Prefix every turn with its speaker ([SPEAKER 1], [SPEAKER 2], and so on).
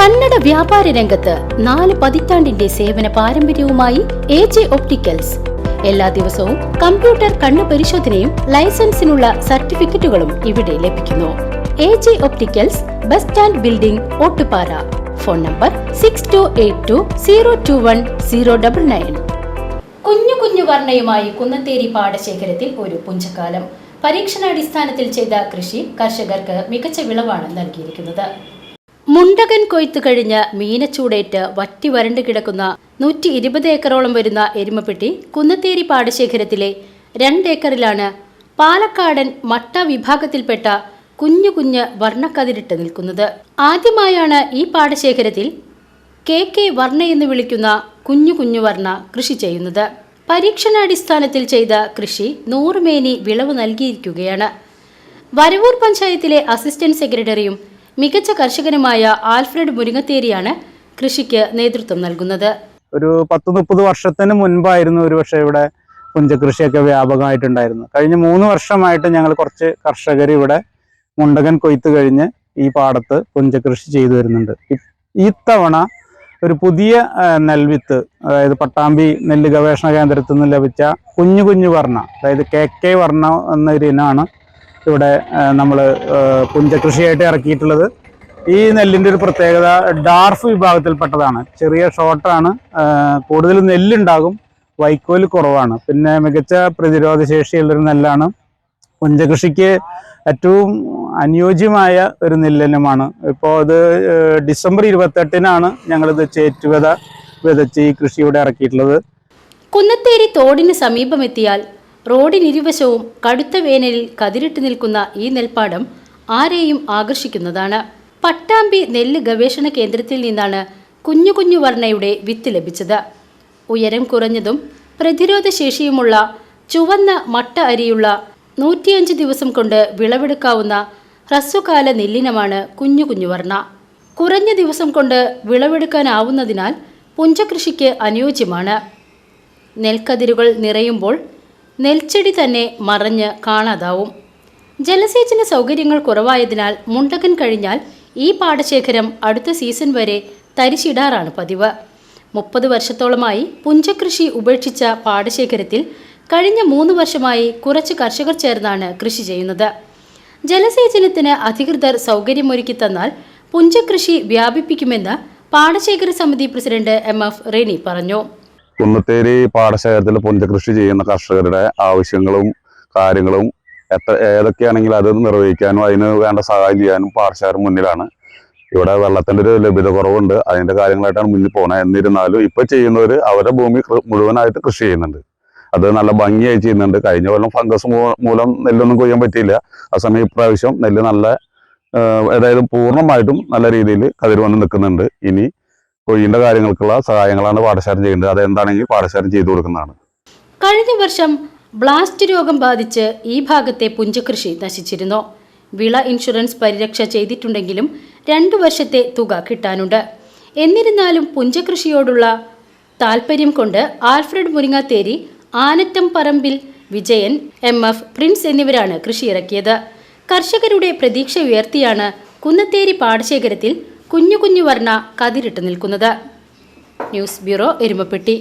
[SPEAKER 1] കന്നഡ വ്യാപാര രംഗത്ത് 4 പതിറ്റാണ്ടിന്റെ സേവന പാരമ്പര്യവുമായി എജെ ഒപ്റ്റിക്കൽസ്. എല്ലാ ദിവസവും കമ്പ്യൂട്ടർ കണ്ണു പരിശോധനയും ലൈസൻസിനുള്ള സർട്ടിഫിക്കറ്റുകളും ഇവിടെ ലഭിക്കുന്നു. AJ opticals, bus stand building, Ottupara. Phone number 6282021099. കുഞ്ഞു വർണ്ണയുമായി കുന്നത്തേരി പാടശേഖരത്തിൽ ഒരു പുഞ്ചക്കാലം. പരീക്ഷണാടിസ്ഥാനത്തിൽ ചെയ്ത കൃഷി കർഷകർക്ക് മികച്ച വിളവാണ് നൽകിയിരിക്കുന്നത്. മുണ്ടകൻ കൊയ്ത്തു കഴിഞ്ഞ് മീനച്ചൂടേറ്റ് വറ്റി വരണ്ടു കിടക്കുന്ന 120 ഏക്കറോളം വരുന്ന എരുമപ്പെട്ടി കുന്നത്തേരി പാടശേഖരത്തിലെ 2 ഏക്കറിലാണ് പാലക്കാടൻ മട്ട വിഭാഗത്തിൽപ്പെട്ട കുഞ്ഞു വർണ്ണക്കതിരിട്ട് നിൽക്കുന്നത്. ആദ്യമായാണ് ഈ പാടശേഖരത്തിൽ KK വർണ്ണ എന്ന് വിളിക്കുന്ന കുഞ്ഞു വർണ്ണ കൃഷി ചെയ്യുന്നത്. പരീക്ഷണാടിസ്ഥാനത്തിൽ ചെയ്ത കൃഷി 100 മേനി വിളവ് നൽകിയിരിക്കുകയാണ്. വരവൂർ പഞ്ചായത്തിലെ അസിസ്റ്റന്റ് സെക്രട്ടറിയും മികച്ച കർഷകനുമായ ആൽഫ്രഡ് മുരിങ്ങത്തേരിയാണ് കൃഷിക്ക് നേതൃത്വം നൽകുന്നത്.
[SPEAKER 2] ഒരു 10-30 വർഷത്തിന് മുൻപായിരുന്നു ഒരുപക്ഷെ ഇവിടെ പുഞ്ചകൃഷിയൊക്കെ വ്യാപകമായിട്ടുണ്ടായിരുന്നു. കഴിഞ്ഞ 3 വർഷമായിട്ട് ഞങ്ങൾ കുറച്ച് കർഷകർ ഇവിടെ മുണ്ടകൻ കൊയ്ത്ത് കഴിഞ്ഞ് ഈ പാടത്ത് പുഞ്ചകൃഷി ചെയ്തു വരുന്നുണ്ട്. ഈ തവണ ഒരു പുതിയ നെൽവിത്ത്, അതായത് പട്ടാമ്പി നെല്ല് ഗവേഷണ കേന്ദ്രത്തിൽ നിന്ന് ലഭിച്ച കുഞ്ഞു വർണ്ണ, അതായത് KK വർണ്ണ എന്നൊരു ഇനമാണ് ഇവിടെ നമ്മൾ പുഞ്ചകൃഷിയായിട്ട് ഇറക്കിയിട്ടുള്ളത്. ഈ നെല്ലിൻ്റെ ഒരു പ്രത്യേകത ഡാർഫ് വിഭാഗത്തിൽപ്പെട്ടതാണ്. ചെറിയ ഷോർട്ടാണ്, കൂടുതൽ നെല്ലുണ്ടാകും, വൈക്കോല് കുറവാണ്, പിന്നെ മികച്ച പ്രതിരോധ ശേഷിയുള്ളൊരു നെല്ലാണ്. പുഞ്ചകൃഷിക്ക് ഏറ്റവും അനുയോജ്യമായ ഒരു നെല്ലിനമാണ്. ഇപ്പോൾ ഇത് ഡിസംബർ 28-നാണ് ഞങ്ങളിത് ചേറ്റുവിത വിതച്ച് ഈ കൃഷി ഇവിടെ ഇറക്കിയിട്ടുള്ളത്.
[SPEAKER 1] കുന്നത്തേരി തോടിന് സമീപമെത്തിയാൽ റോഡിനിരുവശവും കടുത്ത വേനലിൽ കതിരിട്ട് നിൽക്കുന്ന ഈ നെൽപ്പാടം ആരെയും ആകർഷിക്കുന്നതാണ്. പട്ടാമ്പി നെല്ല് ഗവേഷണ കേന്ദ്രത്തിൽ നിന്നാണ് കുഞ്ഞു വർണ്ണയുടെ വിത്ത് ലഭിച്ചത്. ഉയരം കുറഞ്ഞതും പ്രതിരോധ ശേഷിയുമുള്ള ചുവന്ന മട്ട അരിയുള്ള 105 ദിവസം കൊണ്ട് വിളവെടുക്കാവുന്ന ഹ്രസ്വകാല നെല്ലിനമാണ് കുഞ്ഞു വർണ്ണ. കുറഞ്ഞ ദിവസം കൊണ്ട് വിളവെടുക്കാനാവുന്നതിനാൽ പുഞ്ചകൃഷിക്ക് അനുയോജ്യമാണ്. നെൽക്കതിരുകൾ നിറയുമ്പോൾ നെൽച്ചെടി തന്നെ മറഞ്ഞ് കാണാതാവും. ജലസേചന സൗകര്യങ്ങൾ കുറവായതിനാൽ മുണ്ടകൻ കഴിഞ്ഞാൽ ഈ പാടശേഖരം അടുത്ത സീസൺ വരെ തരിശിടാറാണ് പതിവ്. 30 വർഷത്തോളമായി പുഞ്ചകൃഷി ഉപേക്ഷിച്ച പാടശേഖരത്തിൽ കഴിഞ്ഞ 3 വർഷമായി കുറച്ച് കർഷകർ ചേർന്നാണ് കൃഷി ചെയ്യുന്നത്. ജലസേചനത്തിന് അധികൃതർ സൗകര്യമൊരുക്കി തന്നാൽ പുഞ്ചകൃഷി വ്യാപിപ്പിക്കുമെന്ന് പാടശേഖര സമിതി പ്രസിഡന്റ് MF റെനി പറഞ്ഞു.
[SPEAKER 3] കുന്നത്തേരി പാടശേഖരത്തിൽ പുഞ്ചകൃഷി ചെയ്യുന്ന കർഷകരുടെ ആവശ്യങ്ങളും കാര്യങ്ങളും ഏതൊക്കെയാണെങ്കിൽ അത് നിർവഹിക്കാനും അതിന് വേണ്ട സഹായം ചെയ്യാനും പാടശേഖരം മുന്നിലാണ്. ഇവിടെ വെള്ളത്തിൻ്റെ ഒരു ലഭ്യത കുറവുണ്ട്, അതിൻ്റെ കാര്യങ്ങളായിട്ടാണ് മുന്നിൽ പോകുന്നത്. എന്നിരുന്നാലും ഇപ്പോൾ ചെയ്യുന്നവർ അവരുടെ ഭൂമി മുഴുവനായിട്ട് കൃഷി ചെയ്യുന്നുണ്ട്. അത് നല്ല ഭംഗിയായി ചെയ്യുന്നുണ്ട്. കഴിഞ്ഞ കൊല്ലം ഫംഗസ് മൂലം നെല്ലൊന്നും കൊയ്യാൻ പറ്റിയില്ല. ആ സമയം ഇപ്രാവശ്യം നെല്ല് നല്ല, അതായത് പൂർണ്ണമായിട്ടും നല്ല രീതിയിൽ കതിർ വന്ന് നിൽക്കുന്നുണ്ട്. ഇനി കൊയ്യേണ്ട കാര്യങ്ങൾക്കുള്ള സഹായങ്ങളാണ് പാടശേഖരം ചെയ്യേണ്ടത്. അതെന്താണെങ്കിൽ പാടശേഖരം ചെയ്തു കൊടുക്കുന്നതാണ്.
[SPEAKER 1] കഴിഞ്ഞ വർഷം ബ്ലാസ്റ്റ് രോഗം ബാധിച്ച് ഈ ഭാഗത്തെ പുഞ്ചകൃഷി നശിച്ചിരുന്നു. വിള ഇൻഷുറൻസ് പരിരക്ഷ ചെയ്തിട്ടുണ്ടെങ്കിലും 2 വർഷത്തെ തുക കിട്ടാനുണ്ട്. എന്നിരുന്നാലും പുഞ്ചകൃഷിയോടുള്ള താൽപ്പര്യം കൊണ്ട് ആൽഫ്രഡ് മുരിങ്ങത്തേരി, ആനറ്റം പറമ്പിൽ വിജയൻ, MF പ്രിൻസ് എന്നിവരാണ് കൃഷി ഇറക്കിയത്. കർഷകരുടെ പ്രതീക്ഷ ഉയർത്തിയാണ് കുന്നത്തേരി പാടശേഖരത്തിൽ കുഞ്ഞു വർണ്ണ കതിരിട്ട് നിൽക്കുന്നത്. News bureau, Erumapetty.